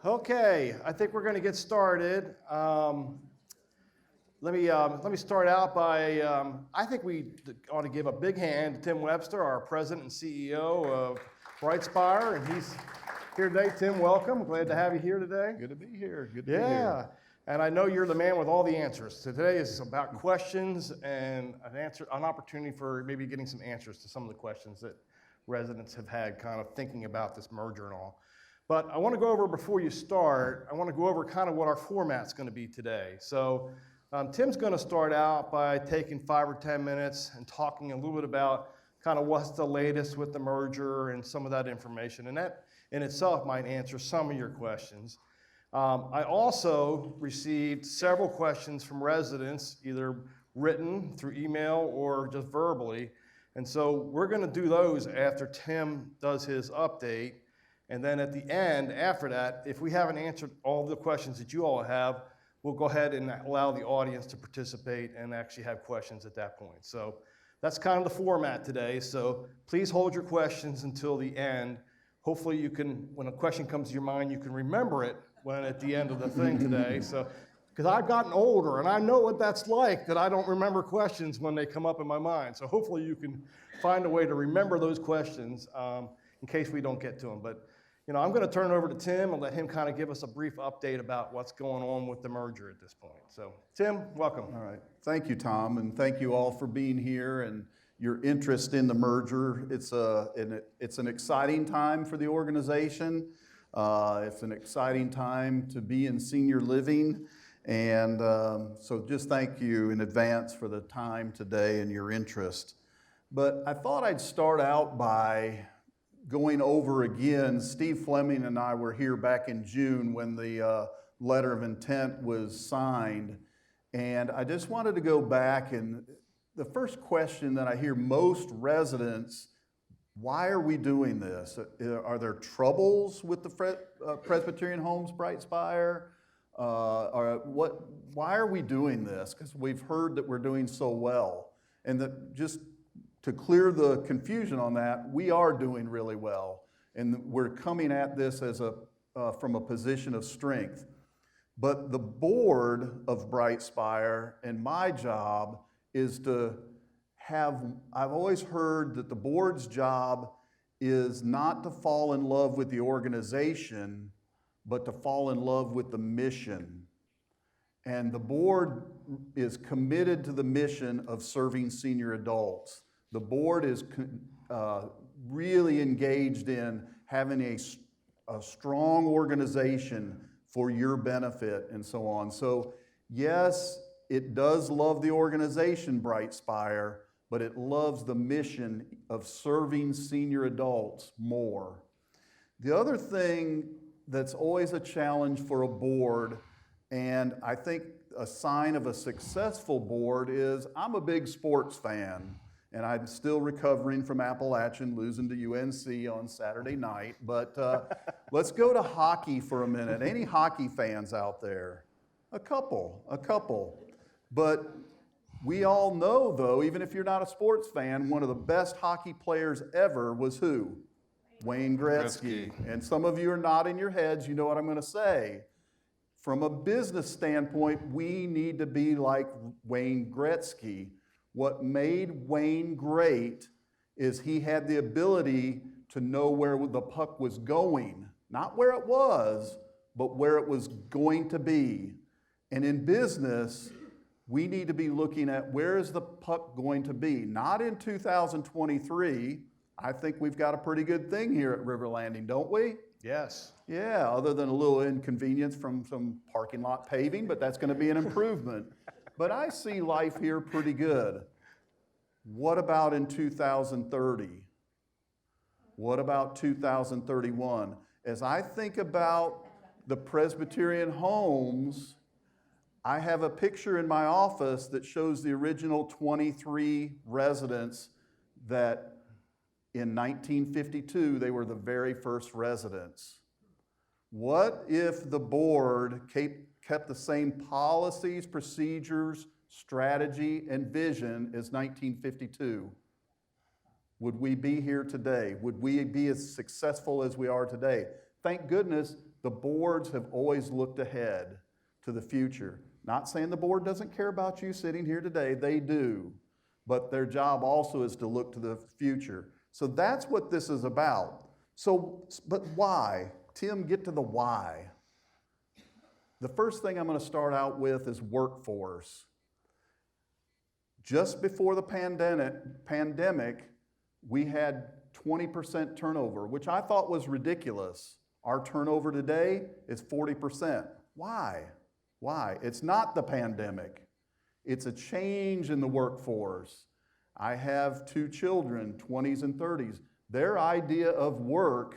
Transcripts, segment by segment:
Okay, I think we're going to get started. Let me start out by, I think we ought to give a big hand to Tim Webster, our president and CEO of Brightspire, and he's here today. Tim, welcome. Glad to have you here today. Good to be here. Good to be here. Yeah, and I know you're the man with all the answers. So today is about questions and an opportunity for maybe getting some answers to some of the questions that residents have had kind of thinking about this merger and all. But I want to go over, before you start, I want to go over kind of what our format's going to be today. So Tim's going to start out by taking 5 or 10 minutes and talking a little bit about kind of what's the latest with the merger and some of that information. And that in itself might answer some of your questions. I also received several questions from residents, either written through email or just verbally. And so we're going to do those after Tim does his update. And then at the end, after that, if we haven't answered all the questions that you all have, we'll go ahead and allow the audience to participate and actually have questions at that point. So that's kind of the format today. So please hold your questions until the end. Hopefully you can, when a question comes to your mind, you can remember it when at the end of the thing today. So, because I've gotten older and I know what that's like, that I don't remember questions when they come up in my mind. So hopefully you can find a way to remember those questions in case we don't get to them. But you know, I'm going to turn it over to Tim and let him kind of give us a brief update about what's going on with the merger at this point. So, Tim, welcome. All right. Thank you, Tom, and thank you all for being here and your interest in the merger. It's an exciting time for the organization. It's an exciting time to be in senior living, and so just thank you in advance for the time today and your interest. But I thought I'd start out by going over again. Steve Fleming and I were here back in June when the letter of intent was signed. And I just wanted to go back, and the first question that I hear most residents, why are we doing this? Are there troubles with the Presbyterian Homes Brightspire? Why are we doing this? Because we've heard that we're doing so well. And that just to clear the confusion on that, we are doing really well, and we're coming at this as from a position of strength. But the board of Brightspire and my job is to I've always heard that the board's job is not to fall in love with the organization, but to fall in love with the mission. And the board is committed to the mission of serving senior adults. The board is really engaged in having a strong organization for your benefit and so on. So yes, it does love the organization Brightspire, but it loves the mission of serving senior adults more. The other thing that's always a challenge for a board, and I think a sign of a successful board, is I'm a big sports fan. And I'm still recovering from Appalachian losing to UNC on Saturday night. But let's go to hockey for a minute. Any hockey fans out there? A couple. But we all know, though, even if you're not a sports fan, one of the best hockey players ever was who? Wayne Gretzky. And some of you are nodding your heads. You know what I'm going to say. From a business standpoint, we need to be like Wayne Gretzky. What made Wayne great is he had the ability to know where the puck was going. Not where it was, but where it was going to be. And in business, we need to be looking at where is the puck going to be. Not in 2023. I think we've got a pretty good thing here at River Landing, don't we? Yes. Yeah, other than a little inconvenience from some parking lot paving, but that's going to be an improvement. But I see life here pretty good. What about in 2030? What about 2031? As I think about the Presbyterian homes, I have a picture in my office that shows the original 23 residents that in 1952, they were the very first residents. What if the board kept the same policies, procedures, strategy, and vision as 1952? Would we be here today? Would we be as successful as we are today? Thank goodness The boards have always looked ahead to the future. Not saying the board doesn't care about you sitting here today, they do. But their job also is to look to the future. So that's what this is about. So, but why? Tim, get to the why. The first thing I'm going to start out with is workforce. Just before the pandemic, we had 20% turnover, which I thought was ridiculous. Our turnover today is 40%. Why? Why? It's not the pandemic. It's a change in the workforce. I have 2 children, 20s and 30s. Their idea of work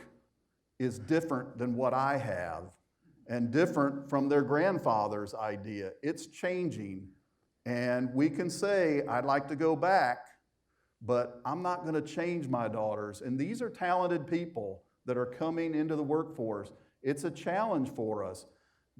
is different than what I have and different from their grandfather's idea. It's changing. And we can say, I'd like to go back, but I'm not going to change my daughters. And these are talented people that are coming into the workforce. It's a challenge for us.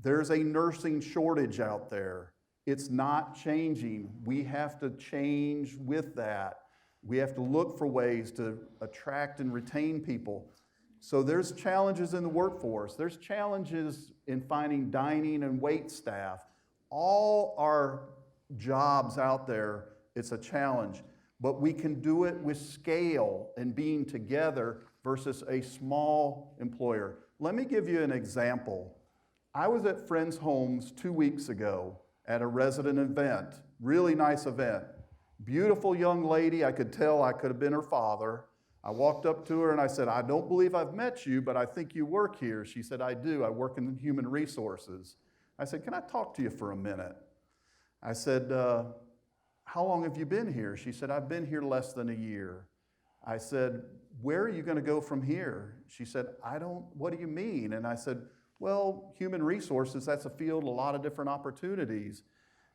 There's a nursing shortage out there. It's not changing. We have to change with that. We have to look for ways to attract and retain people. So there's challenges in the workforce. There's challenges in finding dining and wait staff. All our jobs out there, it's a challenge. But we can do it with scale and being together versus a small employer. Let me give you an example. I was at Friends Homes 2 weeks ago at a resident event, really nice event. Beautiful young lady, I could tell I could have been her father. I walked up to her and I said, I don't believe I've met you, but I think you work here. She said, I do. I work in human resources. I said, can I talk to you for a minute? I said, how long have you been here? She said, I've been here less than a year. I said, where are you going to go from here? She said, what do you mean? And I said, well, human resources, that's a field, a lot of different opportunities.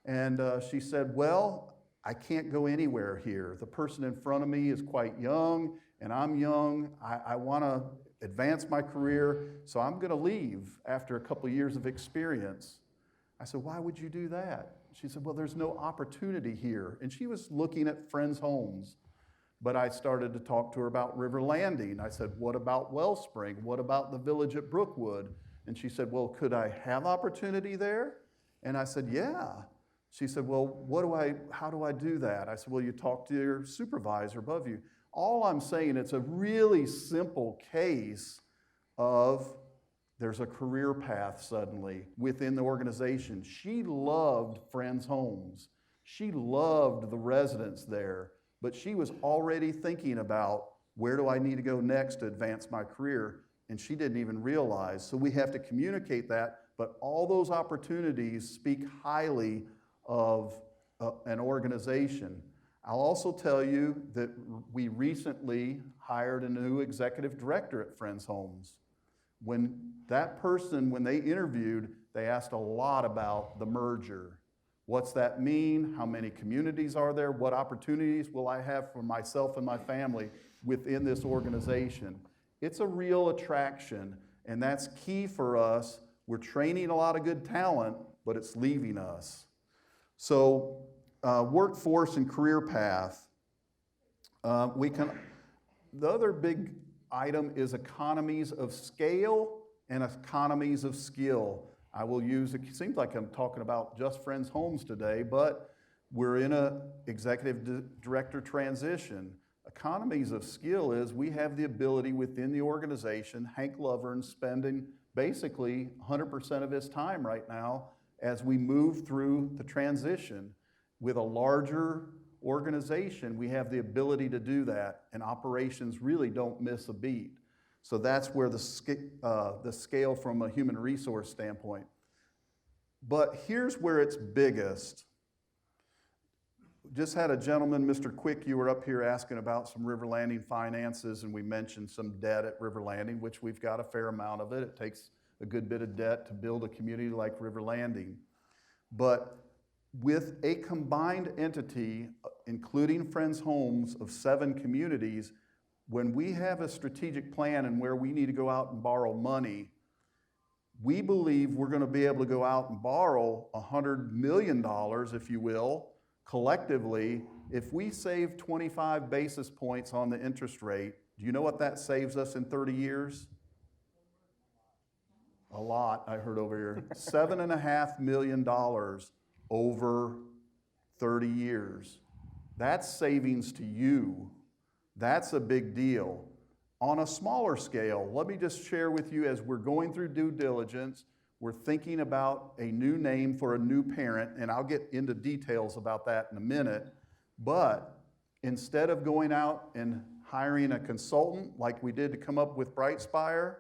And she said, well, I can't go anywhere here. The person in front of me is quite young, and I'm young. I want to advance my career, so I'm going to leave after a couple of years of experience. I said, why would you do that? She said, well, there's no opportunity here. And she was looking at Friends Homes. But I started to talk to her about River Landing. I said, what about Wellspring? What about the village at Brookwood? And she said, well, could I have opportunity there? And I said, yeah. She said, well, how do I do that? I said, well, you talk to your supervisor above you. All I'm saying, it's a really simple case of there's a career path suddenly within the organization. She loved Friends Homes. She loved the residents there, but she was already thinking about where do I need to go next to advance my career, and she didn't even realize. So we have to communicate that, but all those opportunities speak highly of an organization. I'll also tell you that we recently hired a new executive director at Friends Homes. When they interviewed, they asked a lot about the merger. What's that mean? How many communities are there? What opportunities will I have for myself and my family within this organization? It's a real attraction, and that's key for us. We're training a lot of good talent, but it's leaving us. So workforce and career path. The other big item is economies of scale and economies of skill. It seems like I'm talking about just Friends Homes today, but we're in an executive director transition. Economies of skill is we have the ability within the organization, Hank Lovern spending basically 100% of his time right now as we move through the transition. With a larger organization, we have the ability to do that, and operations really don't miss a beat. So that's where the scale from a human resource standpoint. But here's where it's biggest. Just had a gentleman, Mr. Quick, you were up here asking about some River Landing finances, and we mentioned some debt at River Landing, which we've got a fair amount of it. It takes a good bit of debt to build a community like River Landing. But with a combined entity, including Friends Homes of 7 communities, when we have a strategic plan and where we need to go out and borrow money, we believe we're going to be able to go out and borrow $100 million, if you will, collectively. If we save 25 basis points on the interest rate, do you know what that saves us in 30 years? A lot, I heard over here. $7.5 million over 30 years. That's savings to you. That's a big deal. On a smaller scale, let me just share with you, as we're going through due diligence, we're thinking about a new name for a new parent, and I'll get into details about that in a minute. But instead of going out and hiring a consultant like we did to come up with Brightspire,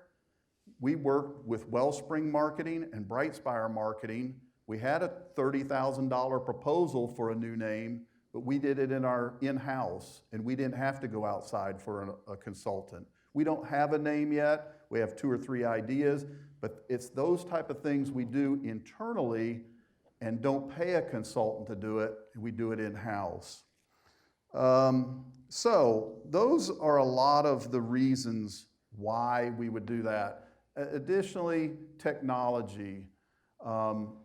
we worked with Wellspring Marketing and Brightspire Marketing. We had a $30,000 proposal for a new name, but we did it in-house, and we didn't have to go outside for a consultant. We don't have a name yet. We have 2 or 3 ideas, but it's those type of things we do internally and don't pay a consultant to do it. We do it in-house. So those are a lot of the reasons why we would do that. Additionally, technology.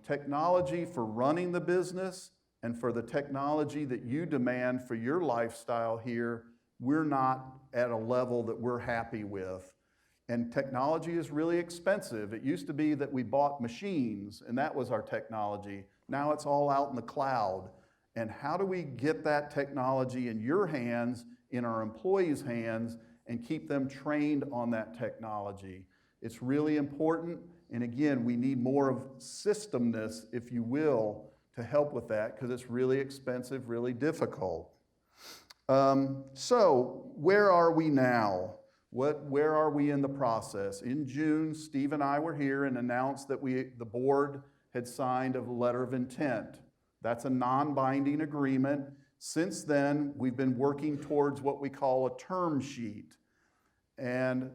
Technology for running the business and for the technology that you demand for your lifestyle here, we're not at a level that we're happy with. And technology is really expensive. It used to be that we bought machines and that was our technology. Now it's all out in the cloud. And how do we get that technology in your hands, in our employees' hands, and keep them trained on that technology? It's really important, and again, we need more of systemness, if you will, to help with that, because it's really expensive, really difficult. So where are we now? Where are we in the process? In June, Steve and I were here and announced that the board had signed a letter of intent. That's a non-binding agreement. Since then, we've been working towards what we call a term sheet. And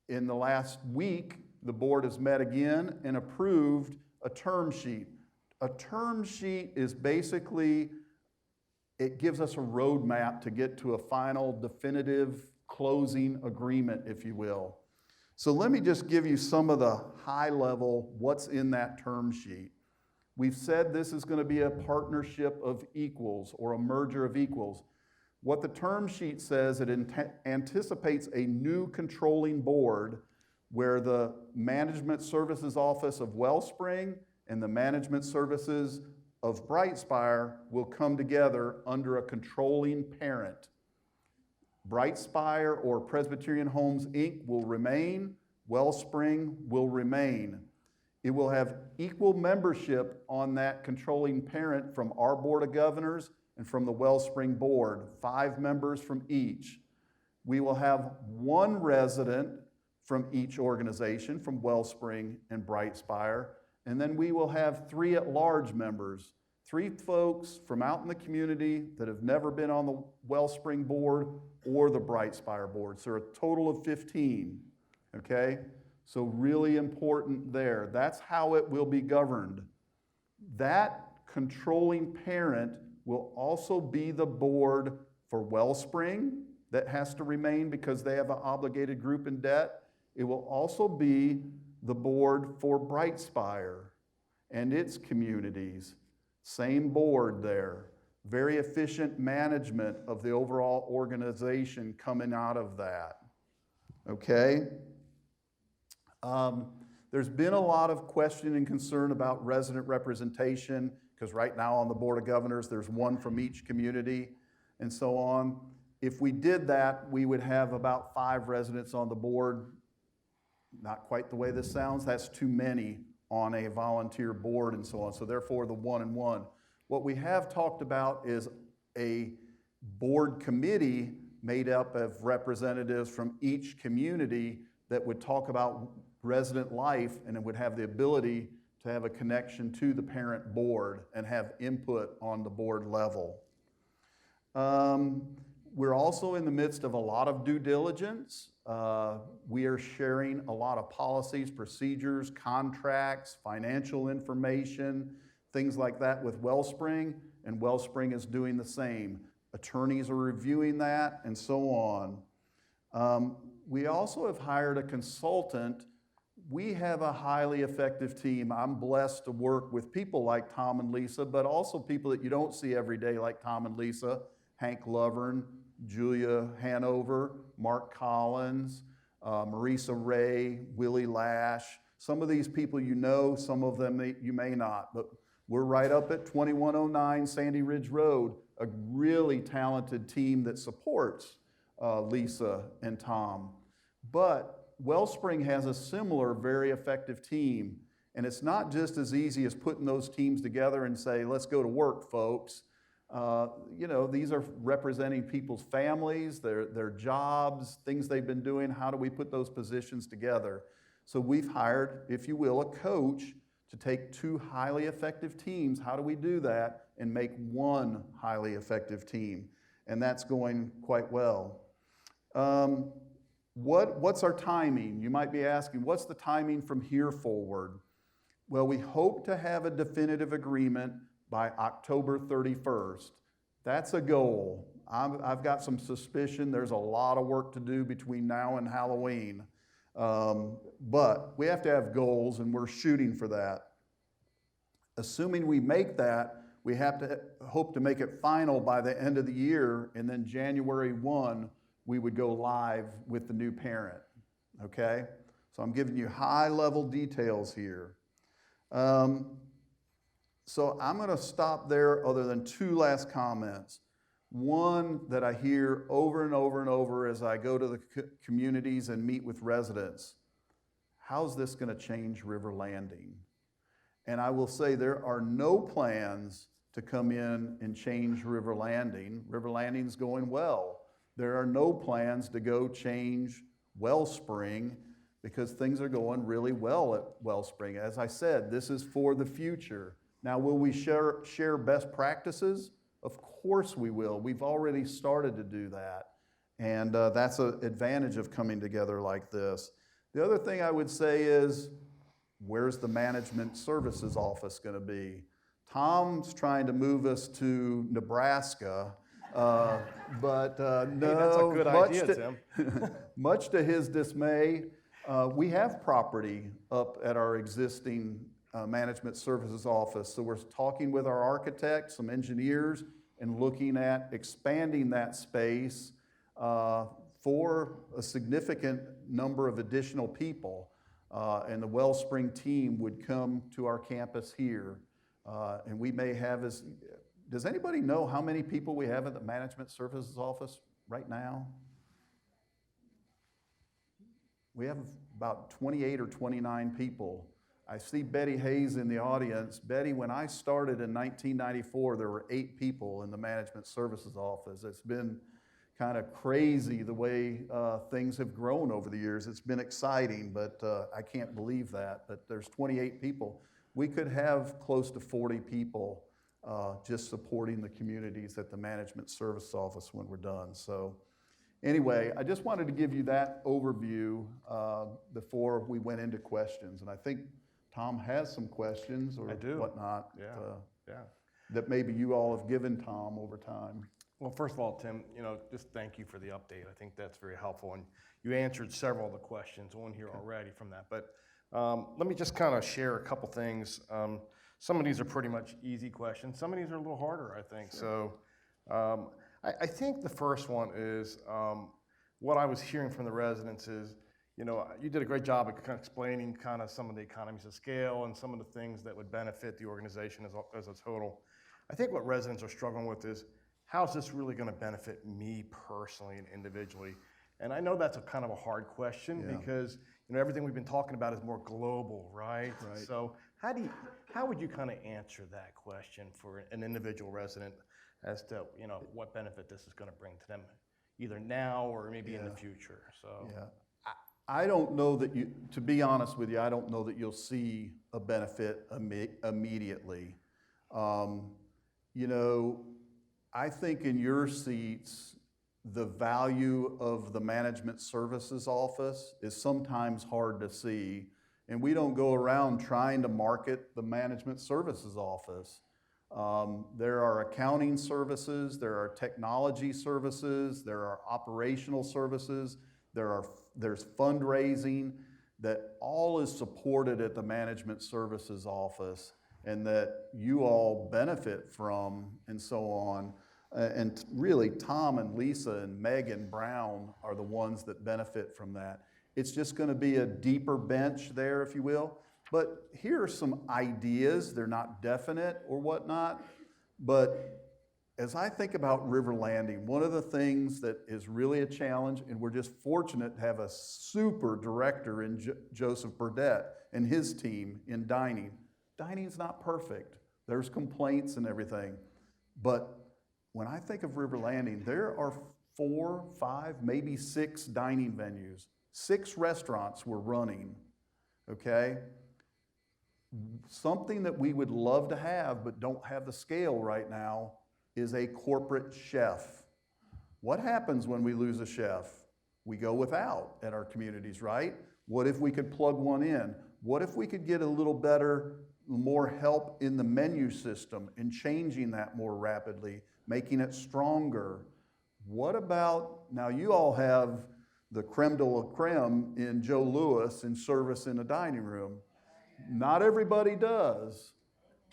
in the last week, the board has met again and approved a term sheet. A term sheet is basically, it gives us a roadmap to get to a final definitive closing agreement, if you will. So let me just give you some of the high level, what's in that term sheet. We've said this is going to be a partnership of equals or a merger of equals. What the term sheet says, it anticipates a new controlling board where the Management Services Office of Wellspring and the Management Services of Brightspire will come together under a controlling parent. Brightspire or Presbyterian Homes, Inc. will remain. Wellspring will remain. It will have equal membership on that controlling parent from our Board of Governors and from the Wellspring Board, 5 members from each. We will have 1 resident from each organization, from Wellspring and Brightspire, and then we will have 3 at-large members, 3 folks from out in the community that have never been on the Wellspring Board or the Brightspire Board, so a total of 15, okay? So really important there. That's how it will be governed. That controlling parent will also be the board for Wellspring that has to remain because they have an obligated group in debt. It will also be the board for Brightspire and its communities. Same board there. Very efficient management of the overall organization coming out of that. Okay? There's been a lot of question and concern about resident representation because right now on the Board of Governors, there's 1 from each community and so on. If we did that, we would have about 5 residents on the board. Not quite the way this sounds. That's too many on a volunteer board and so on. So therefore, the 1 and 1. What we have talked about is a board committee made up of representatives from each community that would talk about resident life and it would have the ability to have a connection to the parent board and have input on the board level. We're also in the midst of a lot of due diligence. We are sharing a lot of policies, procedures, contracts, financial information, things like that with Wellspring, and Wellspring is doing the same. Attorneys are reviewing that and so on. We also have hired a consultant. We have a highly effective team. I'm blessed to work with people like Tom and Lisa, but also people that you don't see every day like Tom and Lisa, Hank Lovern, Julia Hanover, Mark Collins, Marisa Ray, Willie Lash. Some of these people you know, some of them you may not, but we're right up at 2109 Sandy Ridge Road, a really talented team that supports Lisa and Tom. But Wellspring has a similar, very effective team. And it's not just as easy as putting those teams together and say, let's go to work, folks. These are representing people's families, their jobs, things they've been doing. How do we put those positions together? So we've hired, if you will, a coach to take two highly effective teams. How do we do that and make one highly effective team? And that's going quite well. What's our timing? You might be asking, what's the timing from here forward? Well, we hope to have a definitive agreement by October 31st. That's a goal. I've got some suspicion there's a lot of work to do between now and Halloween. But we have to have goals, and we're shooting for that. Assuming we make that, we have to hope to make it final by the end of the year, and then January 1, we would go live with the new parent, okay? So I'm giving you high-level details here. So I'm going to stop there other than two last comments. One that I hear over and over and over as I go to the communities and meet with residents. How's this going to change River Landing? And I will say there are no plans to come in and change River Landing. River Landing's going well. There are no plans to go change Wellspring because things are going really well at Wellspring. As I said, this is for the future. Now, will we share best practices? Of course we will. We've already started to do that. And that's an advantage of coming together like this. The other thing I would say is, where's the management services office going to be? Tom's trying to move us to Nebraska, but no. Hey, that's a good idea, Tim. Much to his dismay, we have property up at our existing management services office. So we're talking with our architects, some engineers, and looking at expanding that space for a significant number of additional people. And the Wellspring team would come to our campus here. And we may have does anybody know how many people we have at the management services office right now? We have about 28 or 29 people. I see Betty Hayes in the audience. Betty, when I started in 1994, there were 8 people in the management services office. It's been kind of crazy the way things have grown over the years. It's been exciting, but I can't believe that. But there's 28 people. We could have close to 40 people just supporting the communities at the management service office when we're done. So anyway, I just wanted to give you that overview before we went into questions. And I think Tom has some questions or whatnot that maybe you all have given Tom over time. Well, first of all, Tim, just thank you for the update. I think that's very helpful. And you answered several of the questions on here already from that. But let me just kind of share a couple things. Some of these are pretty much easy questions. Some of these are a little harder, I think. Sure. So I think the first one is what I was hearing from the residents is, you did a great job of kind of explaining kind of some of the economies of scale and some of the things that would benefit the organization as a total. I think what residents are struggling with is, how's this really going to benefit me personally and individually? And I know that's a kind of a hard question because everything we've been talking about is more global, right? So how would you kind of answer that question for an individual resident as to what benefit this is going to bring to them, either now or maybe in the future? So I don't know that to be honest with you, I don't know that you'll see a benefit immediately. I think in your seats, the value of the management services office is sometimes hard to see. And we don't go around trying to market the management services office. There are accounting services, there are technology services, there are operational services, there's fundraising that all is supported at the management services office and that you all benefit from and so on. And really, Tom and Lisa and Megan Brown are the ones that benefit from that. It's just going to be a deeper bench there, if you will. But here are some ideas. They're not definite or whatnot, but as I think about River Landing, one of the things that is really a challenge, and we're just fortunate to have a super director in Joseph Burdett and his team in dining. Dining's not perfect. There's complaints and everything. But when I think of River Landing, there are 4, 5, maybe 6 dining venues. 6 restaurants we're running, okay? Something that we would love to have but don't have the scale right now is a corporate chef. What happens when we lose a chef? We go without at our communities, right? What if we could plug one in? What if we could get a little better, more help in the menu system and changing that more rapidly, making it stronger? What about, now you all have the creme de la creme in Joe Louis in service in a dining room. Not everybody does.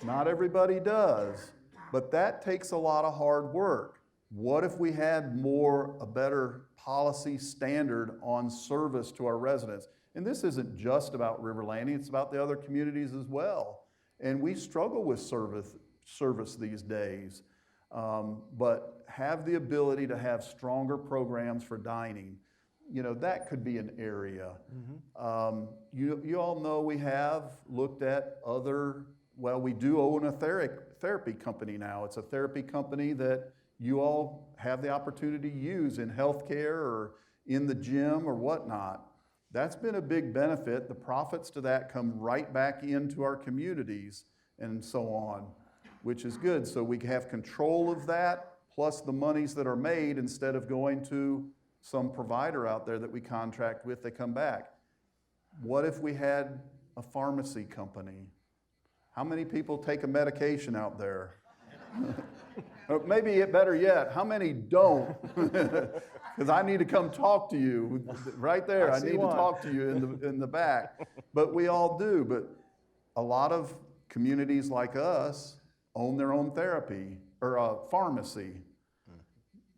Not everybody does. But that takes a lot of hard work. What if we had a better policy standard on service to our residents? And this isn't just about River Landing, it's about the other communities as well. And we struggle with service these days. But have the ability to have stronger programs for dining. You know, that could be an area. Mm-hmm. You all know we have looked at other, well, we do own a therapy company now. It's a therapy company that you all have the opportunity to use in healthcare or in the gym or whatnot. That's been a big benefit. The profits to that come right back into our communities and so on, which is good. So we have control of that, plus the monies that are made instead of going to some provider out there that we contract with, they come back. What if we had a pharmacy company? How many people take a medication out there? Or maybe better yet, how many don't? Because I need to come talk to you right there. I need to talk to you in the back. But we all do. But a lot of communities like us own their own therapy or pharmacy.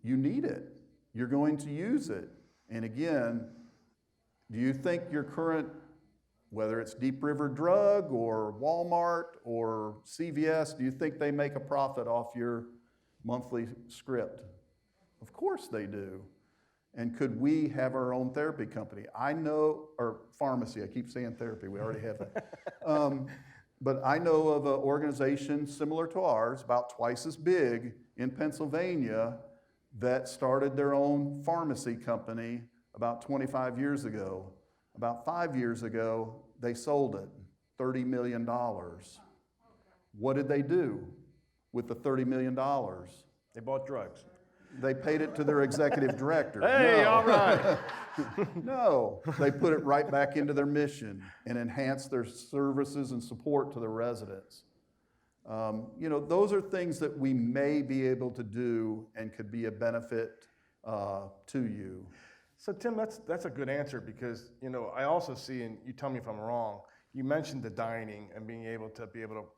You need it. You're going to use it. And again, do you think your current, whether it's Deep River Drug or Walmart or CVS, do you think they make a profit off your monthly script? Of course they do. And could we have our own therapy company? I know, or pharmacy, I keep saying therapy, we already have that. But I know of an organization similar to ours, about twice as big in Pennsylvania, that started their own pharmacy company about 25 years ago. About 5 years ago, they sold it, $30 million. What did they do with the $30 million? They bought drugs. They paid it to their executive director. Hey, no. all right. No, they put it right back into their mission and enhanced their services and support to the residents. You know, those are things that we may be able to do and could be a benefit to you. So Tim, that's a good answer because, you know, I also see, and you tell me if I'm wrong, you mentioned the dining and being able to,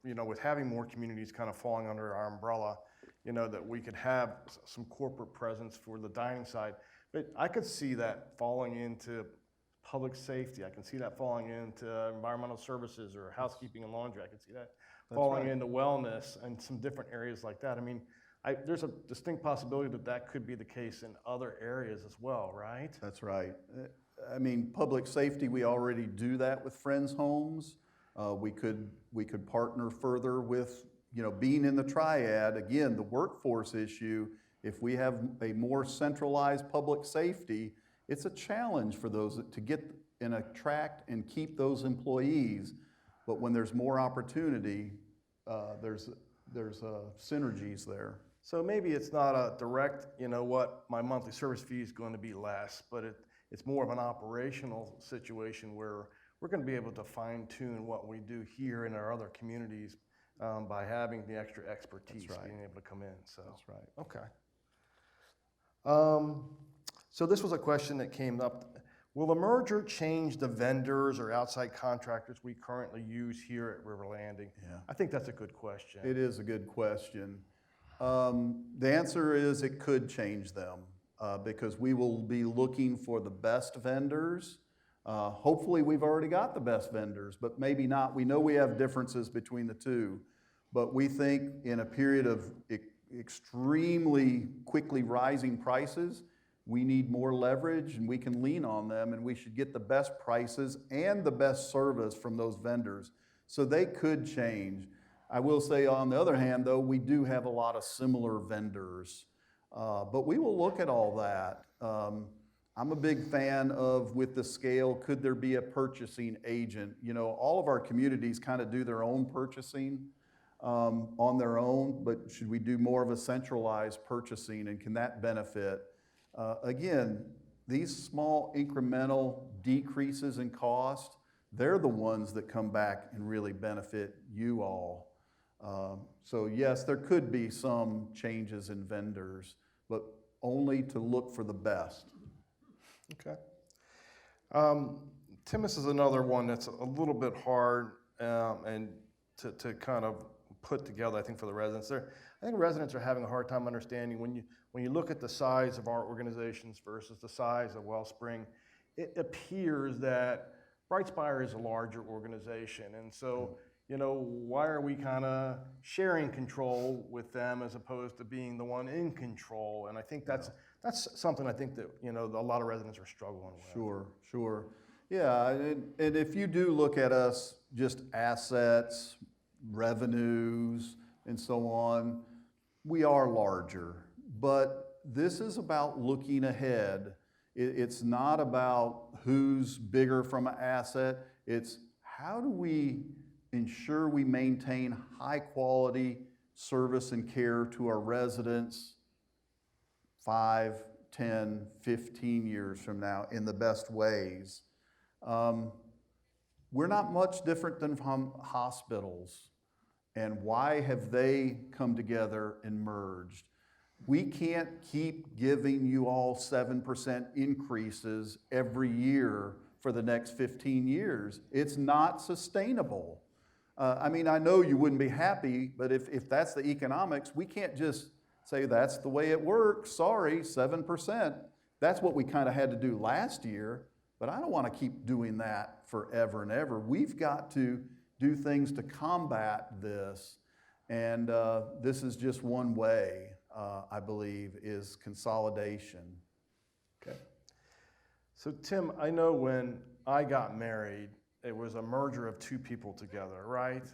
you know, with having more communities kind of falling under our umbrella, you know, that we could have some corporate presence for the dining side. But I could see that falling into public safety. I can see that falling into environmental services or housekeeping and laundry. I can see that falling into wellness and some different areas like that. I mean, there's a distinct possibility that that could be the case in other areas as well, right? That's right. I mean, public safety, we already do that with Friends Homes. We could partner further with, you know, being in the triad, again, the workforce issue. If we have a more centralized public safety, it's a challenge for those to get and attract and keep those employees. But when there's more opportunity, there's synergies there. So maybe it's not a direct, you know what, my monthly service fee is going to be less, but it's more of an operational situation where we're going to be able to fine tune what we do here in our other communities by having the extra expertise, being able to come in. So that's right. Okay. So this was a question that came up. Will the merger change the vendors or outside contractors we currently use here at River Landing? Yeah. I think that's a good question. It is a good question. The answer is it could change them because we will be looking for the best vendors. Hopefully we've already got the best vendors, but maybe not. We know we have differences between the two, but we think in a period of extremely quickly rising prices, we need more leverage and we can lean on them, and we should get the best prices and the best service from those vendors. So they could change. I will say on the other hand though, we do have a lot of similar vendors, but we will look at all that. I'm a big fan of, with the scale, could there be a purchasing agent? You know, all of our communities kind of do their own purchasing on their own, but should we do more of a centralized purchasing, and can that benefit? Again, these small incremental decreases in cost, they're the ones that come back and really benefit you all. So yes, there could be some changes in vendors, but only to look for the best. Okay. Tim, this is another one that's a little bit hard and to kind of put together, I think, for the residents. I think residents are having a hard time understanding when you look at the size of our organizations versus the size of Wellspring, it appears that Brightspire is a larger organization. And so, you know, why are we kind of sharing control with them as opposed to being the one in control? And I think that's something I think that, you know, a lot of residents are struggling with. Sure. Yeah, and if you do look at us, just assets, revenues, and so on, we are larger. But this is about looking ahead. It's not about who's bigger from an asset. It's how do we ensure we maintain high quality service and care to our residents 5, 10, 15 years from now in the best ways. We're not much different than from hospitals. And why have they come together and merged? We can't keep giving you all 7% increases every year for the next 15 years. It's not sustainable. I mean, I know you wouldn't be happy, but if that's the economics, we can't just say that's the way it works. Sorry, 7%. That's what we kind of had to do last year, but I don't want to keep doing that forever and ever. We've got to do things to combat this, and this is just one way, I believe, is consolidation. Okay. So Tim, I know when I got married, it was a merger of two people together, right?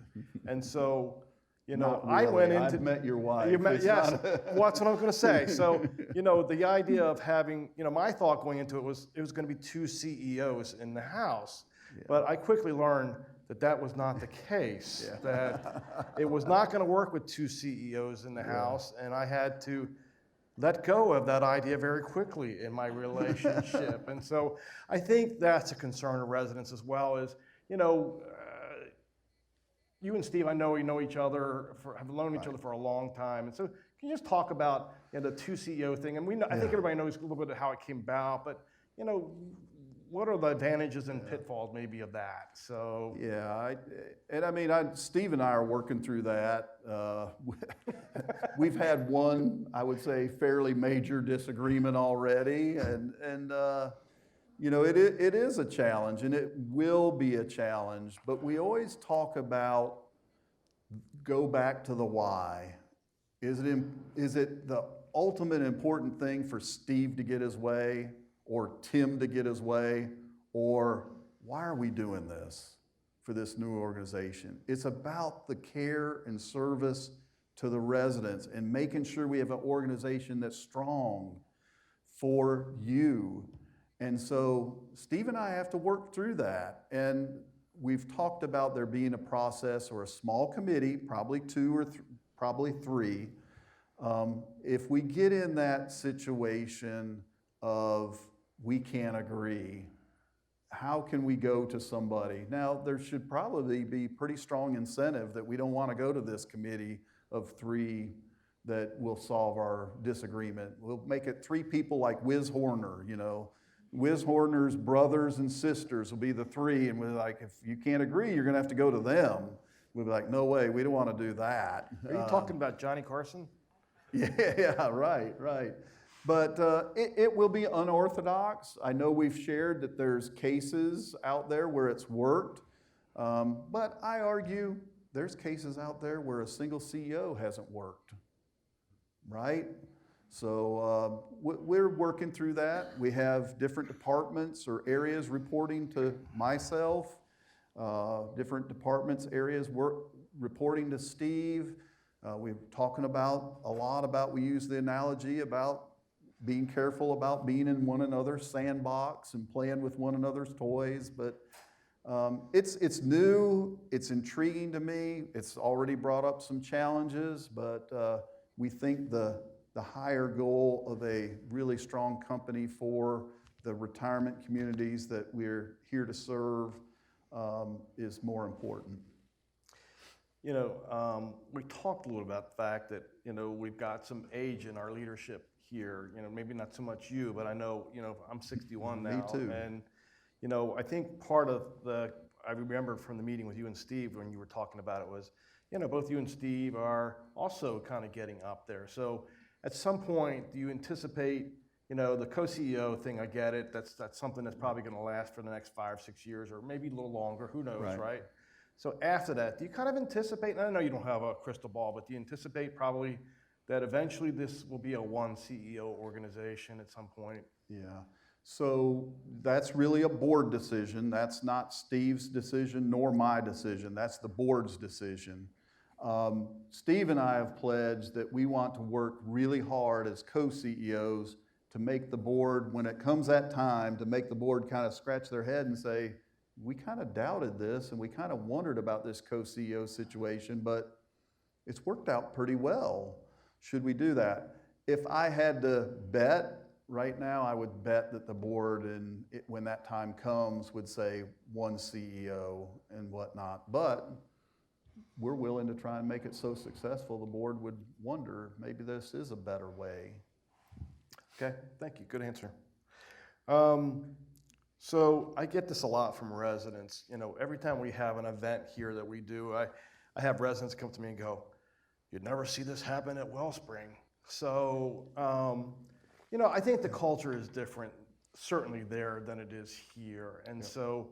And so, you know, Not really. I went into— I've met your wife. Yes, well, that's what I was going to say. So, you know, the idea of having, you know, my thought going into it was going to be two CEOs in the house. Yeah. But I quickly learned that was not the case, yeah. That it was not going to work with two CEOs in the house, and I had to let go of that idea very quickly in my relationship. And so I think that's a concern of residents as well, is, you know, you and Steve, I know you know each other, have known each other for a long time. And so can you just talk about, you know, the two CEO thing? And we know, I think everybody knows a little bit of how it came about, but, you know, what are the advantages and pitfalls maybe of that? So yeah, I mean, Steve and I are working through that. We've had one, I would say, fairly major disagreement already, and you know, it is a challenge, and it will be a challenge. But we always talk about, go back to the why. Is it the ultimate important thing for Steve to get his way, or Tim to get his way, or why are we doing this for this new organization? It's about the care and service to the residents and making sure we have an organization that's strong for you. And so Steve and I have to work through that. And we've talked about there being a process or a small committee, probably two or probably three. If we get in that situation of we can't agree, how can we go to somebody? Now, there should probably be pretty strong incentive that we don't want to go to this committee of three that will solve our disagreement. We'll make it three people like Wiz Horner, you know. Wiz Horner's brothers and sisters will be the three, and we're like, if you can't agree, you're going to have to go to them. We'll be like, no way, we don't want to do that. Are you talking about Johnny Carson? Yeah, right. But it will be unorthodox. I know we've shared that there's cases out there where it's worked, but I argue there's cases out there where a single CEO hasn't worked, right? So we're working through that. We have different departments or areas reporting to myself, different departments, areas reporting to Steve. We're talking about a lot about, we use the analogy about being careful about being in one another's sandbox and playing with one another's toys, but it's new, it's intriguing to me. It's already brought up some challenges, but we think the higher goal of a really strong company for the retirement communities that we're here to serve is more important. You know, we talked a little about the fact that, you know, we've got some age in our leadership here, you know, maybe not so much you, but I know, you know, I'm 61 now. Me too. And, you know, I think part of I remember from the meeting with you and Steve when you were talking about it was, you know, both you and Steve are also kind of getting up there. So at some point, do you anticipate, you know, the co-CEO thing, I get it, that's something that's probably going to last for the next 5 or 6 years or maybe a little longer, who knows, right? So after that, do you kind of anticipate, and I know you don't have a crystal ball, but do you anticipate probably that eventually this will be a one CEO organization at some point? Yeah, so that's really a board decision. That's not Steve's decision nor my decision. That's the board's decision. Steve and I have pledged that we want to work really hard as co-CEOs to make the board, when it comes that time, to make the board kind of scratch their head and say, we kind of doubted this and we kind of wondered about this co-CEO situation, but it's worked out pretty well. Should we do that? If I had to bet right now, I would bet that the board, and when that time comes, would say one CEO and whatnot. But we're willing to try and make it so successful, the board would wonder, maybe this is a better way. Okay, thank you, good answer. So I get this a lot from residents. You know, every time we have an event here that we do, I have residents come to me and go, you'd never see this happen at Wellspring. So, you know, I think the culture is different, certainly there, than it is here. And so,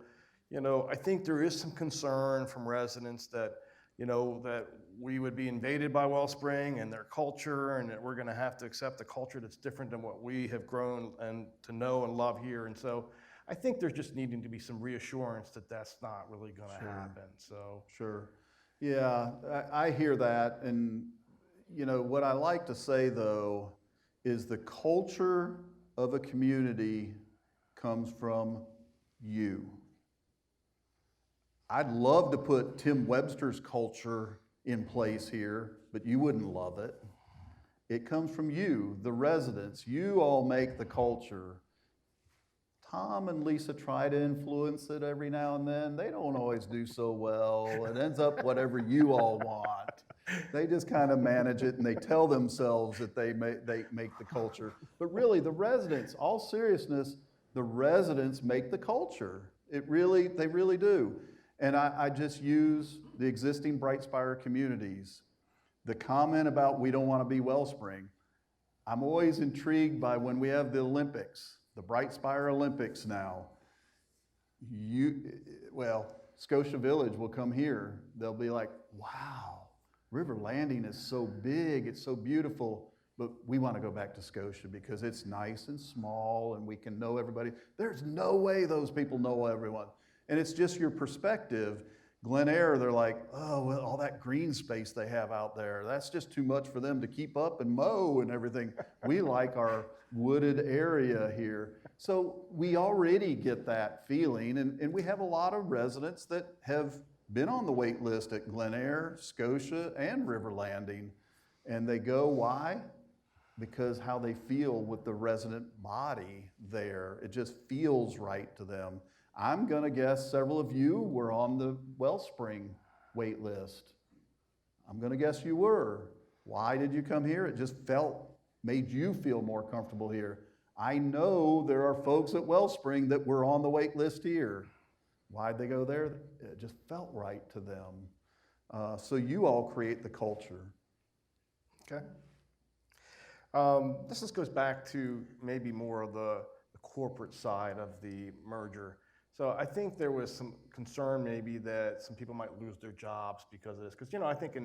you know, I think there is some concern from residents that, you know, that we would be invaded by Wellspring and their culture, and that we're going to have to accept a culture that's different than what we have grown and to know and love here. And so I think there's just needing to be some reassurance that that's not really going to happen. So Sure. Yeah, I hear that. And, you know, what I like to say, though, is the culture of a community comes from you. I'd love to put Tim Webster's culture in place here, but you wouldn't love it. It comes from you, the residents. You all make the culture. Tom and Lisa try to influence it every now and then. They don't always do so well. It ends up whatever you all want. They just kind of manage it, and they tell themselves that they make the culture. But really, the residents, all seriousness, the residents make the culture. They really do. And I just use the existing Brightspire communities. The comment about we don't want to be Wellspring, I'm always intrigued by when we have the Olympics, the Brightspire Olympics now. Scotia Village will come here. They'll be like, wow, River Landing is so big, it's so beautiful, but we want to go back to Scotia because it's nice and small and we can know everybody. There's no way those people know everyone. And it's just your perspective. Glen Eyre, they're like, oh, well, all that green space they have out there, that's just too much for them to keep up and mow and everything. We like our wooded area here. So we already get that feeling, and we have a lot of residents that have been on the wait list at Glen Eyre, Scotia, and River Landing. And they go, why? Because how they feel with the resident body there. It just feels right to them. I'm going to guess several of you were on the Wellspring wait list. I'm going to guess you were. Why did you come here? It just made you feel more comfortable here. I know there are folks at Wellspring that were on the wait list here. Why'd they go there? It just felt right to them. So you all create the culture. Okay. This just goes back to maybe more of the corporate side of the merger. So I think there was some concern maybe that some people might lose their jobs because of this. Because, I think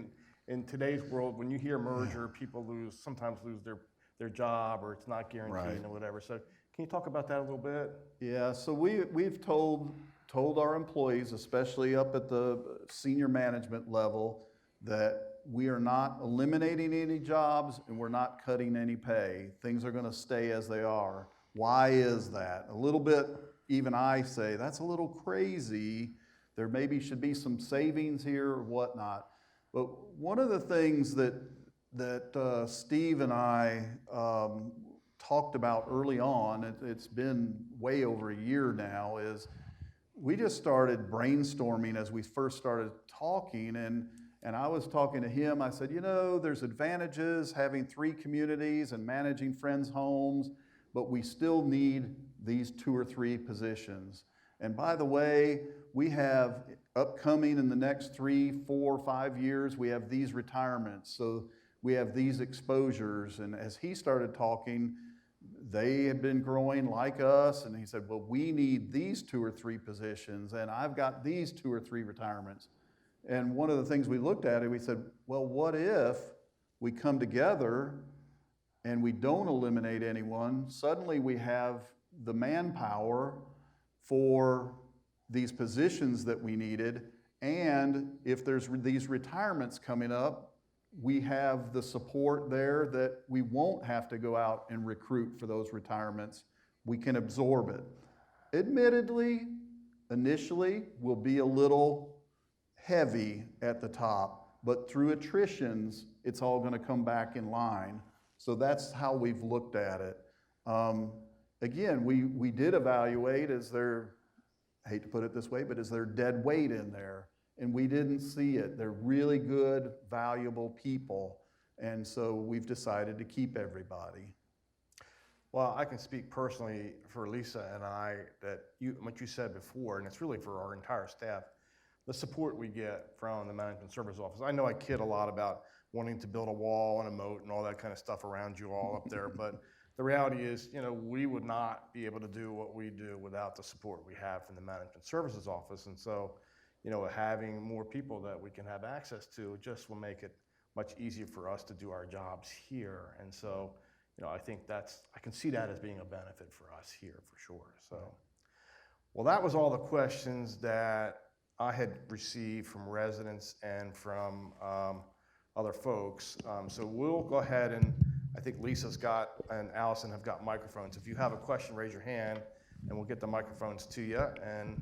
in today's world, when you hear merger, people sometimes lose their job, or it's not guaranteed or whatever. So can you talk about that a little bit? Yeah, so we've told our employees, especially up at the senior management level, that we are not eliminating any jobs and we're not cutting any pay. Things are gonna stay as they are. Why is that? A little bit, even I say, that's a little crazy. There maybe should be some savings here or whatnot. But one of the things that Steve and I talked about early on, it's been way over a year now, is we just started brainstorming as we first started talking, and I was talking to him. I said, there's advantages having 3 communities and managing friends' homes, but we still need these 2 or 3 positions. And by the way, we have upcoming in the next 3, 4, 5 years, we have these retirements. So we have these exposures. And as he started talking, they had been growing like us. And he said, well, we need these 2 or 3 positions. And I've got these 2 or 3 retirements. And one of the things we looked at, we said, well, what if we come together and we don't eliminate anyone? Suddenly we have the manpower for these positions that we needed. And if there's these retirements coming up, we have the support there that we won't have to go out and recruit for those retirements. We can absorb it. Admittedly, initially, we'll be a little heavy at the top, but through attritions, it's all gonna come back in line. So that's how we've looked at it. Again, we did evaluate, I hate to put it this way, but is there dead weight in there? And we didn't see it. They're really good, valuable people. And so we've decided to keep everybody. Well, I can speak personally for Lisa and I that what you said before, and it's really for our entire staff, the support we get from the Management Service Office. I know I kid a lot about wanting to build a wall and a moat and all that kind of stuff around you all up there, but the reality is, we would not be able to do what we do without the support we have from the Management Services Office. And so, having more people that we can have access to just will make it much easier for us to do our jobs here. And so, I think I can see that as being a benefit for us here for sure. So, well, that was all the questions that I had received from residents and from other folks. So we'll go ahead, and I think Lisa's and Allison have got microphones. If you have a question, raise your hand and we'll get the microphones to you and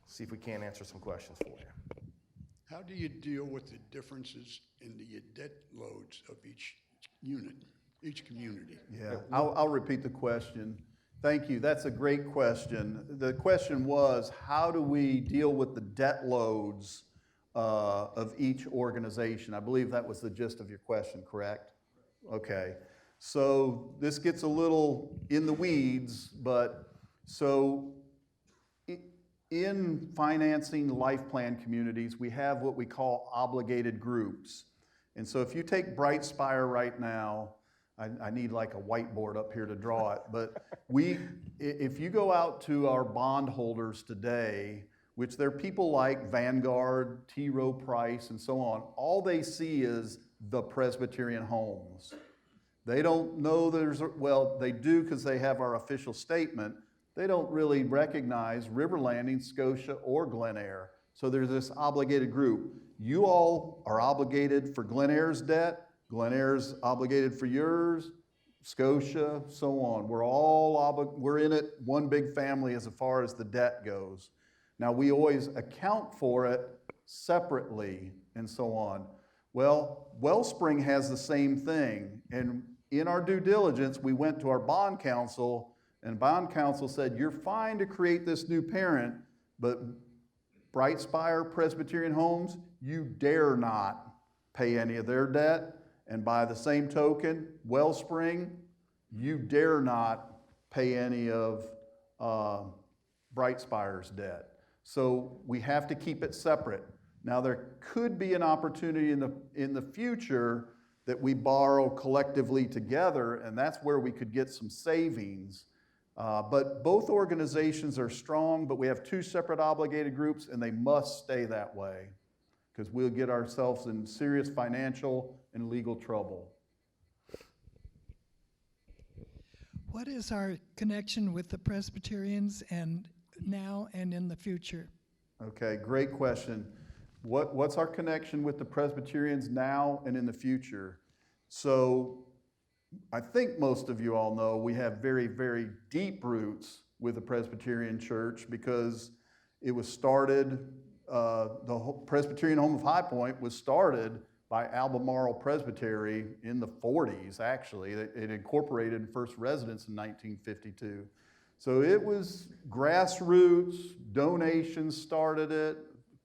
see if we can answer some questions for you. How do you deal with the differences in the debt loads of each unit, each community? Yeah, I'll repeat the question. Thank you, that's a great question. The question was, how do we deal with the debt loads of each organization? I believe that was the gist of your question, correct? Okay, so this gets a little in the weeds, but so in financing life plan communities, we have what we call obligated groups. And so if you take Brightspire right now, I need like a whiteboard up here to draw it, but if you go out to our bondholders today, which they're people like Vanguard, T. Rowe Price, and so on, all they see is the Presbyterian homes. They don't know well, they do because they have our official statement. They don't really recognize River Landing, Scotia, or Glen Eyre. So there's this obligated group. You all are obligated for Glen Eyre's debt. Glen Eyre's obligated for yours, Scotia, so on. We're in it, one big family as far as the debt goes. Now, we always account for it separately and so on. Well, Wellspring has the same thing. And in our due diligence, we went to our bond counsel, and bond counsel said, you're fine to create this new parent, but Brightspire Presbyterian Homes, you dare not pay any of their debt. And by the same token, Wellspring, you dare not pay any of Brightspire's debt. So we have to keep it separate. Now there could be an opportunity in the future that we borrow collectively together, and that's where we could get some savings. But both organizations are strong, but we have two separate obligated groups, and they must stay that way, because we'll get ourselves in serious financial and legal trouble. What is our connection with the Presbyterians and now and in the future? Okay, great question. What's our connection with the Presbyterians now and in the future? So I think most of you all know we have very, very deep roots with the Presbyterian Church, because it was started, the Presbyterian Home of High Point was started by Albemarle Presbytery in the 40s, actually. It incorporated first residence in 1952. So it was grassroots, donations started it,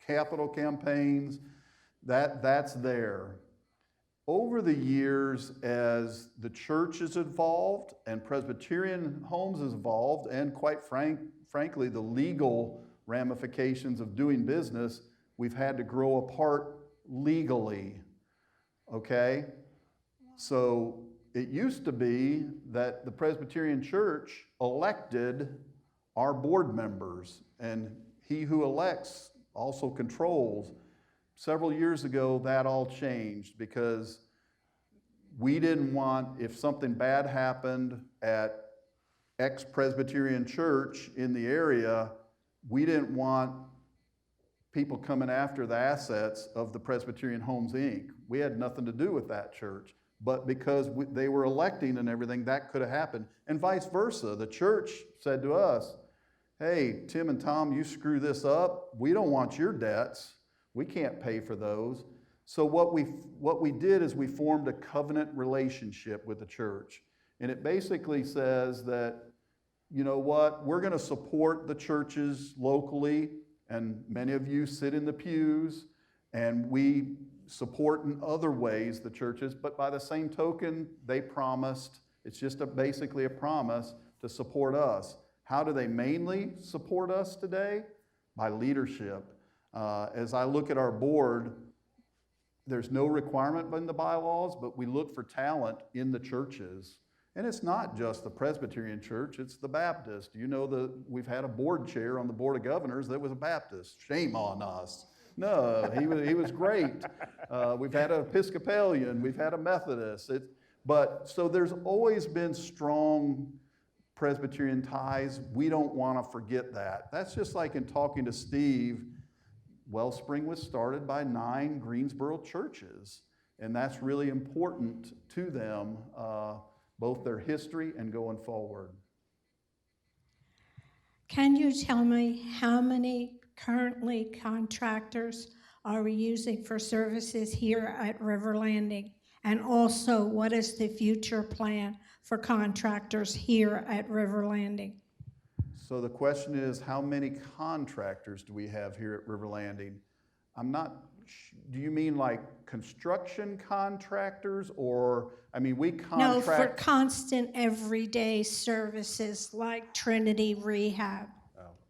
capital campaigns, that's there. Over the years, as the church has evolved and Presbyterian homes has evolved, and quite frankly, the legal ramifications of doing business, we've had to grow apart legally, okay? So it used to be that the Presbyterian Church elected our board members, and he who elects also controls. Several years ago, that all changed, because we didn't want, if something bad happened at ex-Presbyterian church in the area, we didn't want people coming after the assets of the Presbyterian Homes, Inc. We had nothing to do with that church. But because they were electing and everything, that could have happened. And vice versa. The church said to us, hey, Tim and Tom, you screw this up, we don't want your debts. We can't pay for those. So what we did is we formed a covenant relationship with the church. And it basically says that, you know what, we're going to support the churches locally, and many of you sit in the pews, and we support in other ways the churches, but by the same token, they promised, it's just basically a promise to support us. How do they mainly support us today? By leadership. As I look at our board, there's no requirement in the bylaws, but we look for talent in the churches. And it's not just the Presbyterian Church, it's the Baptist. You know, we've had a board chair on the Board of Governors that was a Baptist. Shame on us. No, he was great. We've had an Episcopalian, we've had a Methodist. So there's always been strong Presbyterian ties. We don't want to forget that. That's just like in talking to Steve, Wellspring was started by 9 Greensboro churches, and that's really important to them, both their history and going forward. Can you tell me how many currently contractors are we using for services here at River Landing? And also, what is the future plan for contractors here at River Landing? So the question is, how many contractors do we have here at River Landing? Do you mean like construction contractors, or, I mean, we contract? No, for constant everyday services like Trinity Rehab.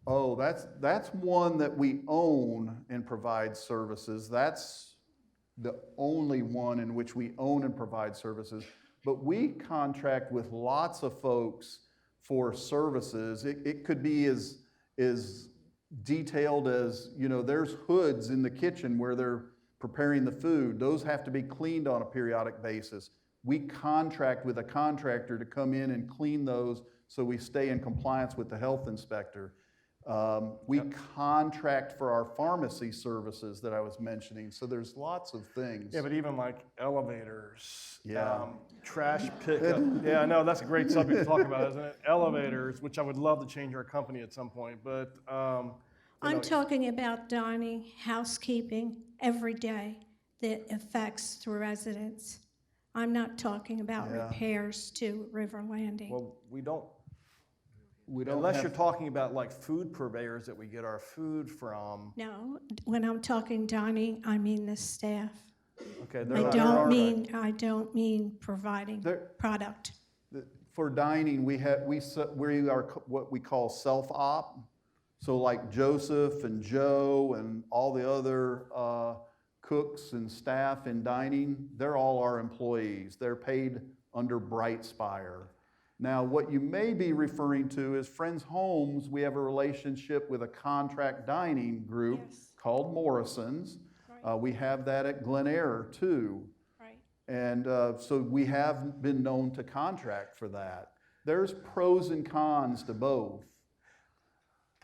Oh, that's one that we own and provide services. That's the only one in which we own and provide services. But we contract with lots of folks for services. It could be as detailed as, you know, there's hoods in the kitchen where they're preparing the food. Those have to be cleaned on a periodic basis. We contract with a contractor to come in and clean those so we stay in compliance with the health inspector. We contract for our pharmacy services that I was mentioning. So there's lots of things. Yeah, but even like elevators, Yeah. trash pickup. Yeah, I know, that's a great subject to talk about, isn't it? Elevators, which I would love to change our company at some point, but I'm talking about dining, housekeeping, every day that affects the residents. I'm not talking about Yeah. repairs to River Landing. well, we don't, We don't unless have- you're talking about like food purveyors that we get our food from. No, when I'm talking dining, I mean the staff. Okay, I they're don't mean providing There- product. For dining, we are what we call self-op. So like Joseph and Joe and all the other cooks and staff in dining, they're all our employees. They're paid under Brightspire. Now, what you may be referring to is Friends Homes. We have a relationship with a contract dining group Yes. called Morrison's. Right. We have that at Glen Eyre too. Right. And so we have been known to contract for that. There's pros and cons to both.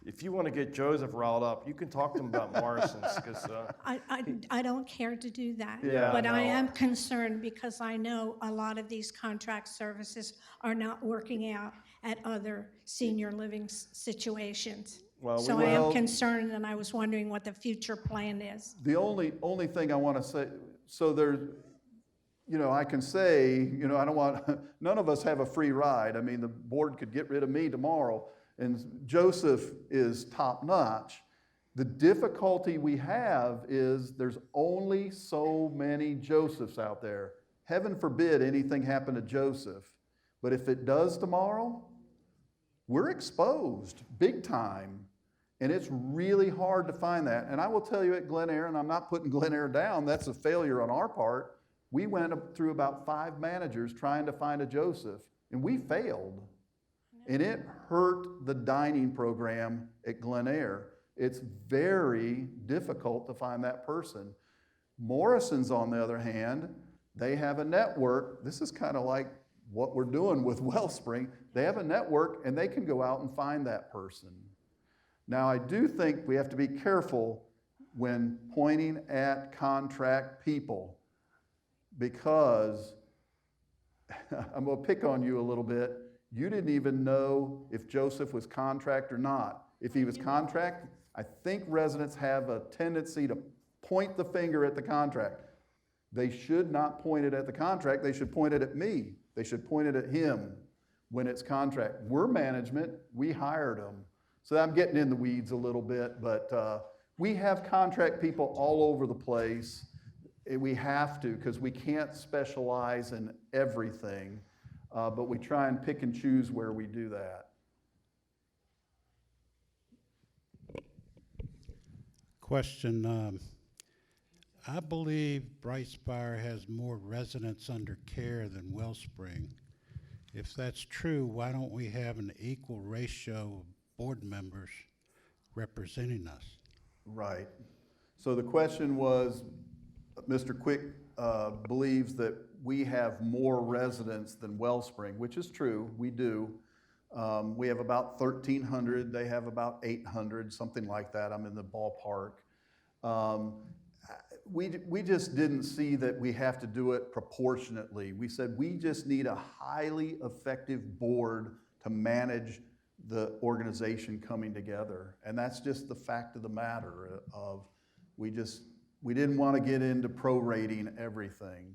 If you want to get Joseph riled up, you can talk to him about Morrison's, because I don't care to do that. Yeah, But I no. am concerned because I know a lot of these contract services are not working out at other senior living situations. Well, So we I am will- concerned, and I was wondering what the future plan is. The only thing I want to say, so there's, I can say, I don't want, none of us have a free ride. I mean, the board could get rid of me tomorrow, and Joseph is top notch. The difficulty we have is there's only so many Josephs out there. Heaven forbid anything happen to Joseph. But if it does tomorrow, we're exposed big time. And it's really hard to find that. And I will tell you at Glen Eyre, and I'm not putting Glen Eyre down, that's a failure on our part. We went through about 5 managers trying to find a Joseph, and we failed. And it hurt the dining program at Glen Eyre. It's very difficult to find that person. Morrison's, on the other hand, they have a network. This is kind of like what we're doing with Wellspring. They have a network, and they can go out and find that person. Now, I do think we have to be careful when pointing at contract people, because I'm going to pick on you a little bit. You didn't even know if Joseph was contract or not. If he was contract, I think residents have a tendency to point the finger at the contract. They should not point it at the contract. They should point it at me. They should point it at him when it's contract. We're management. We hired him. So I'm getting in the weeds a little bit, but we have contract people all over the place. We have to, because we can't specialize in everything. But we try and pick and choose where we do that. Question. I believe Brightspire has more residents under care than Wellspring. If that's true, why don't we have an equal ratio of board members representing us? Right. So the question was, Mr. Quick believes that we have more residents than Wellspring, which is true, we do. We have about 1,300, they have about 800, something like that. I'm in the ballpark. We just didn't see that we have to do it proportionately. We said we just need a highly effective board to manage the organization coming together. And that's just the fact of the matter of we didn't want to get into prorating everything.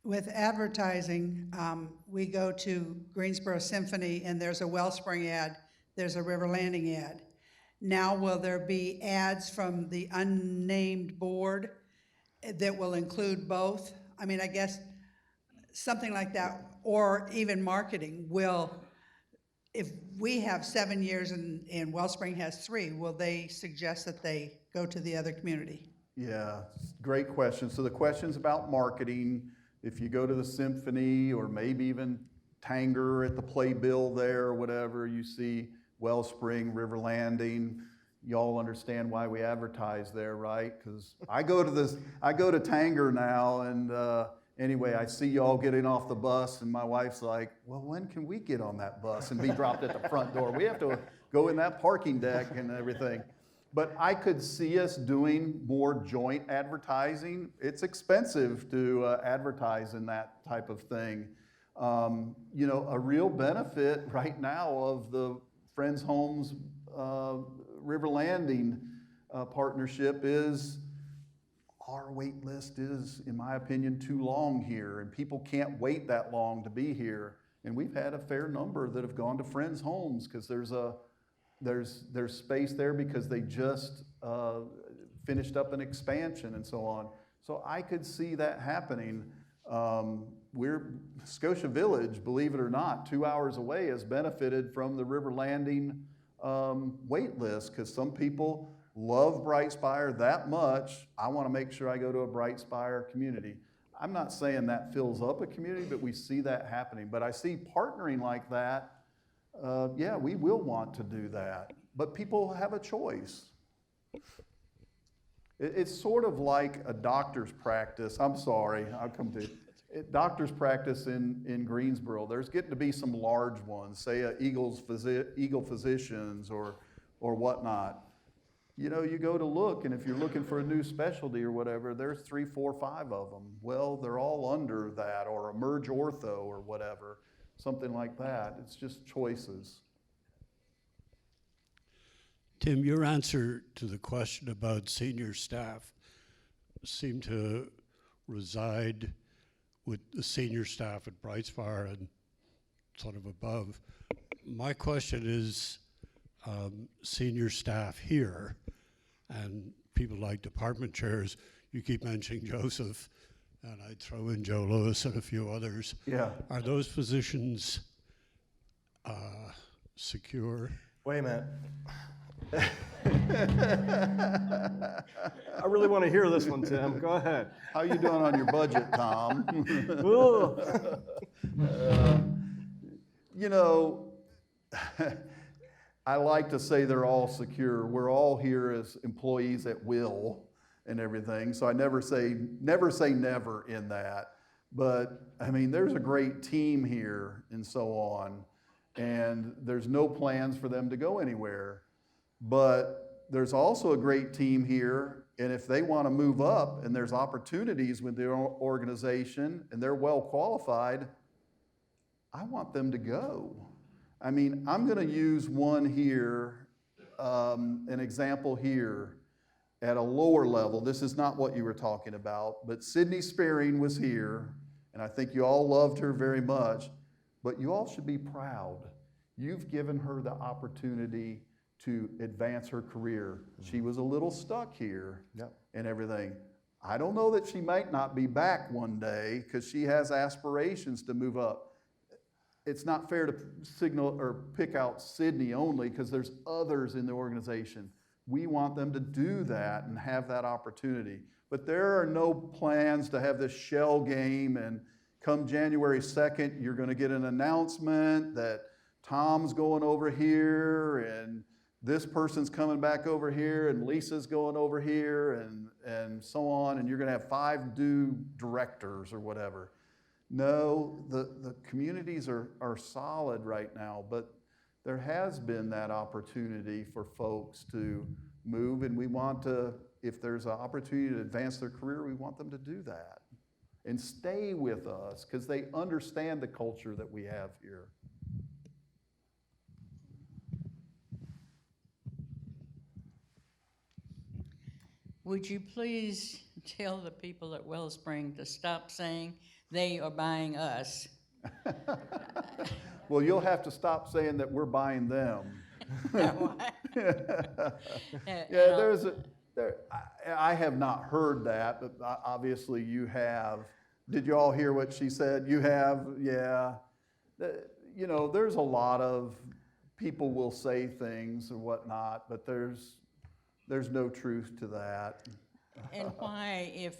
With advertising, we go to Greensboro Symphony and there's a Wellspring ad, there's a River Landing ad. Now will there be ads from the unnamed board that will include both? I mean, I guess something like that, or even marketing will, if we have 7 years and Wellspring has 3, will they suggest that they go to the other community? Yeah, great question. So the question's about marketing. If you go to the Symphony or maybe even Tanger at the Playbill there or whatever, you see Wellspring, River Landing. Y'all understand why we advertise there, right? Because I go to Tanger now, and anyway, I see y'all getting off the bus, and my wife's like, well, when can we get on that bus and be dropped at the front door? We have to go in that parking deck and everything. But I could see us doing more joint advertising. It's expensive to advertise in that type of thing. A real benefit right now of the Friends Homes River Landing partnership is our wait list is, in my opinion, too long here, and people can't wait that long to be here. And we've had a fair number that have gone to Friends Homes because there's space there because they just finished up an expansion and so on. So I could see that happening. Scotia Village, believe it or not, 2 hours away has benefited from the River Landing wait list because some people love Brightspire that much, I want to make sure I go to a Brightspire community. I'm not saying that fills up a community, but we see that happening. But I see partnering like that, yeah, we will want to do that. But people have a choice. It's sort of like a doctor's practice. I'm sorry, I'll come to it. Doctor's practice in Greensboro. There's getting to be some large ones, say Eagle Physicians or whatnot. You know, you go to look, and if you're looking for a new specialty or whatever, there's 3, 4, 5 of them. Well, they're all under that, or Emerge Ortho or whatever, something like that. It's just choices. Tim, your answer to the question about senior staff seemed to reside with the senior staff at Brightspire and sort of above. My question is, senior staff here and people like department chairs, you keep mentioning Joseph, and I'd throw in Joe Lewis and a few others. Yeah. Are those positions secure? Wait a minute. I really want to hear this one, Tim. Go ahead. How you doing on your budget, Tom? You know, I like to say they're all secure. We're all here as employees at will and everything, so I never say never in that. But, I mean, there's a great team here and so on, and there's no plans for them to go anywhere. But there's also a great team here, and if they want to move up and there's opportunities with their organization and they're well qualified, I want them to go. I mean, I'm going to use one here, an example here at a lower level. This is not what you were talking about, but Sydney Spearing was here, and I think you all loved her very much, but you all should be proud. You've given her the opportunity to advance her career. She was a little stuck here and everything. I don't know that she might not be back one day because she has aspirations to move up. It's not fair to signal or pick out Sydney only because there's others in the organization. We want them to do that and have that opportunity. But there are no plans to have this shell game and come January 2nd, you're gonna get an announcement that Tom's going over here and this person's coming back over here and Lisa's going over here and so on, and you're gonna have 5 new directors or whatever. No, the communities are solid right now, but there has been that opportunity for folks to move, and we want to, if there's an opportunity to advance their career, we want them to do that and stay with us because they understand the culture that we have here. Would you please tell the people at Wellspring to stop saying they are buying us? Well, you'll have to stop saying that we're buying them. I have not heard that, but obviously you have. Did you all hear what she said? You have, yeah. You know, there's a lot of people will say things and whatnot, but there's no truth to that. And why, if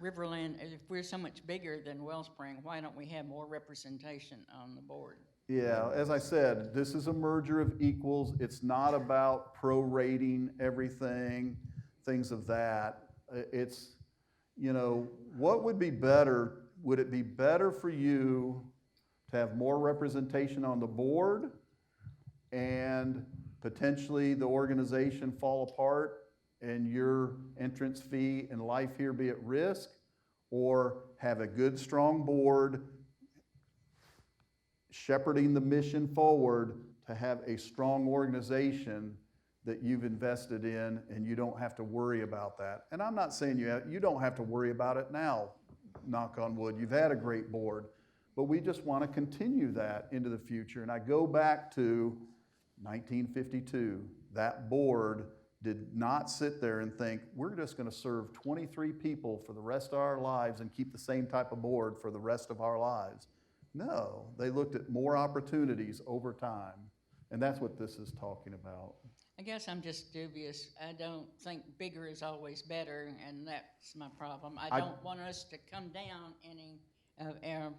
Riverland, if we're so much bigger than Wellspring, why don't we have more representation on the board? Yeah, as I said, this is a merger of equals. It's not about prorating everything, things of that. It's, you know, what would be better? Would it be better for you to have more representation on the board and potentially the organization fall apart and your entrance fee and life here be at risk, or have a good, strong board shepherding the mission forward to have a strong organization that you've invested in and you don't have to worry about that? And I'm not saying you don't have to worry about it now, knock on wood. You've had a great board, but we just want to continue that into the future. And I go back to 1952. That board did not sit there and think, we're just going to serve 23 people for the rest of our lives and keep the same type of board for the rest of our lives. No, they looked at more opportunities over time. And that's what this is talking about. I guess I'm just dubious. I don't think bigger is always better, and that's my problem. I don't want us to come down any of our,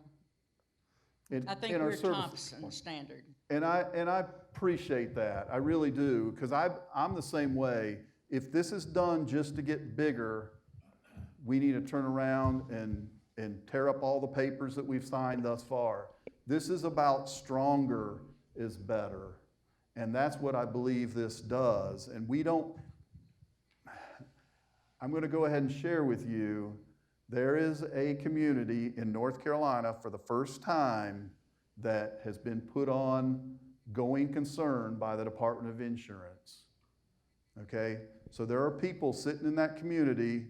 I think in our we're service- tops in standard. And I appreciate that, I really do, because I'm the same way. If this is done just to get bigger, we need to turn around and tear up all the papers that we've signed thus far. This is about stronger is better. And that's what I believe this does. And we don't, I'm going to go ahead and share with you, there is a community in North Carolina for the first time that has been put on going concern by the Department of Insurance. Okay? So there are people sitting in that community,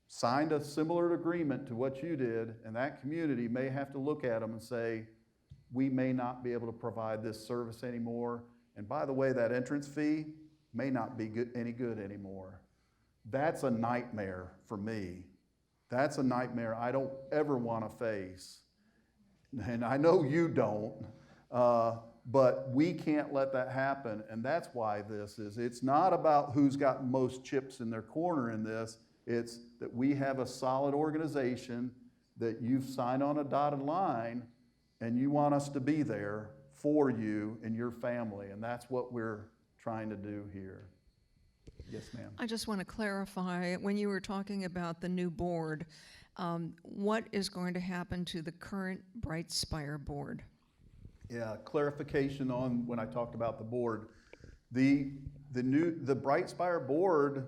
signed a similar agreement to what you did, and that community may have to look at them and say, we may not be able to provide this service anymore. And by the way, that entrance fee may not be any good anymore. That's a nightmare for me. That's a nightmare I don't ever want to face. And I know you don't, but we can't let that happen. And that's why this is. It's not about who's got most chips in their corner in this. It's that we have a solid organization that you've signed on a dotted line, and you want us to be there for you and your family, and that's what we're trying to do here. Yes, ma'am. I just want to clarify, when you were talking about the new board, what is going to happen to the current Brightspire board? Yeah, clarification on when I talked about the board. The Brightspire board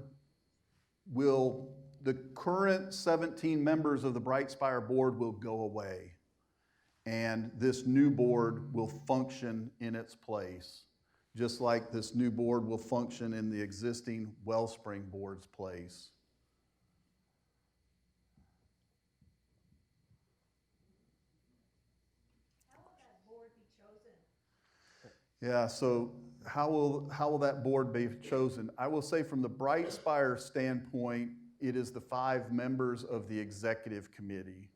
the current 17 members of the Brightspire board will go away. And this new board will function in its place, just like this new board will function in the existing Wellspring board's place. How will that board be chosen? Yeah, so how will that board be chosen? I will say from the Brightspire standpoint, it is the 5 members of the executive committee.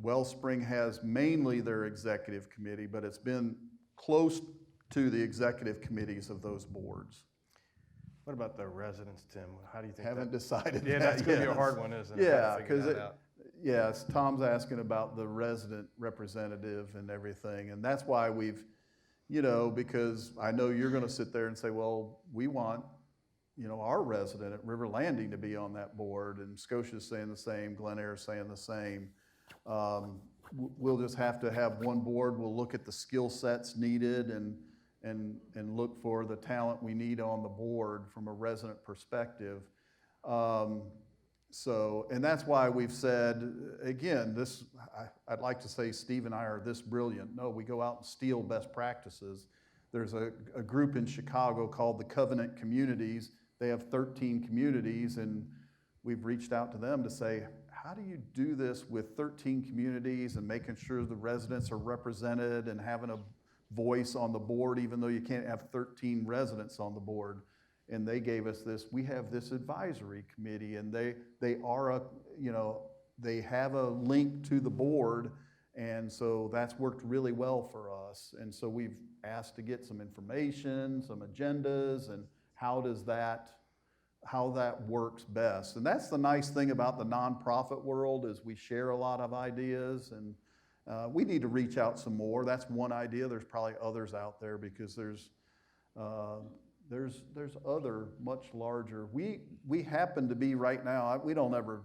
Wellspring has mainly their executive committee, but it's been close to the executive committees of those boards. What about the residents, Tim? How do you think? Haven't decided Yeah, that that's going to be a yet. hard one, isn't it? Yeah, Gotta figure because that out. yes, Tom's asking about the resident representative and everything, and that's why we've, because I know you're going to sit there and say, well, we want, our resident at River Landing to be on that board, and Scotia's saying the same, Glen Eyre's saying the same. We'll just have to have one board. We'll look at the skill sets needed and look for the talent we need on the board from a resident perspective. And that's why we've said, again, I'd like to say Steve and I are this brilliant. No, we go out and steal best practices. There's a group in Chicago called the Covenant Communities. They have 13 communities, and we've reached out to them to say, how do you do this with 13 communities and making sure the residents are represented and having a voice on the board, even though you can't have 13 residents on the board? And they gave us this, we have this advisory committee, and they have a link to the board, and so that's worked really well for us. And so we've asked to get some information, some agendas, and how that works best. And that's the nice thing about the nonprofit world, is we share a lot of ideas, and we need to reach out some more. That's one idea. There's probably others out there, because there's other much larger. We happen to be right now, we don't ever,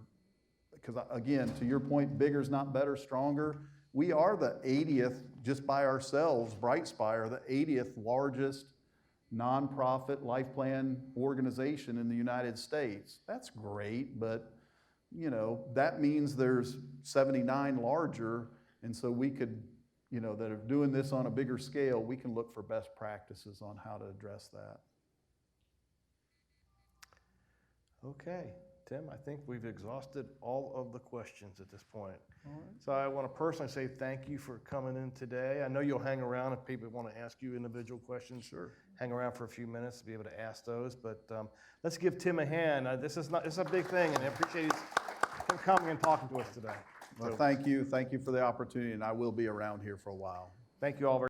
because again, to your point, bigger's not better, stronger. We are the 80th, just by ourselves, Brightspire, the 80th largest nonprofit life plan organization in the United States. That's great, but that means there's 79 larger, and so we could, that are doing this on a bigger scale, we can look for best practices on how to address that. Okay, Tim, I think we've exhausted all of the questions at this point. All right. So I want to personally say thank you for coming in today. I know you'll hang around if people want to ask you individual questions. Sure. Hang around for a few minutes to be able to ask those. But let's give Tim a hand. This is a big thing, and I appreciate him coming and talking to us today. Well, So, thank you for the opportunity, and I will be around here for a while. thank you all very